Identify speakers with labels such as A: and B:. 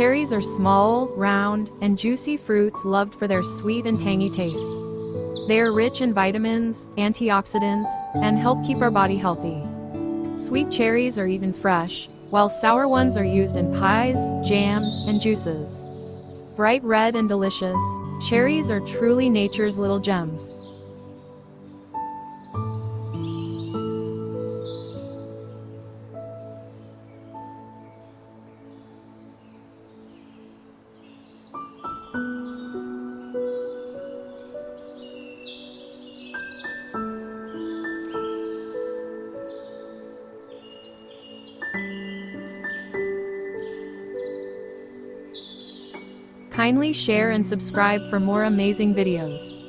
A: Cherries are small, round, and juicy fruits loved for their sweet and tangy taste. They are rich in vitamins, antioxidants, and help keep our body healthy. Sweet cherries are eaten fresh, while sour ones are used in pies, jams, and juices. Bright red and delicious, cherries are truly nature's little gems. Kindly share and subscribe for more amazing videos.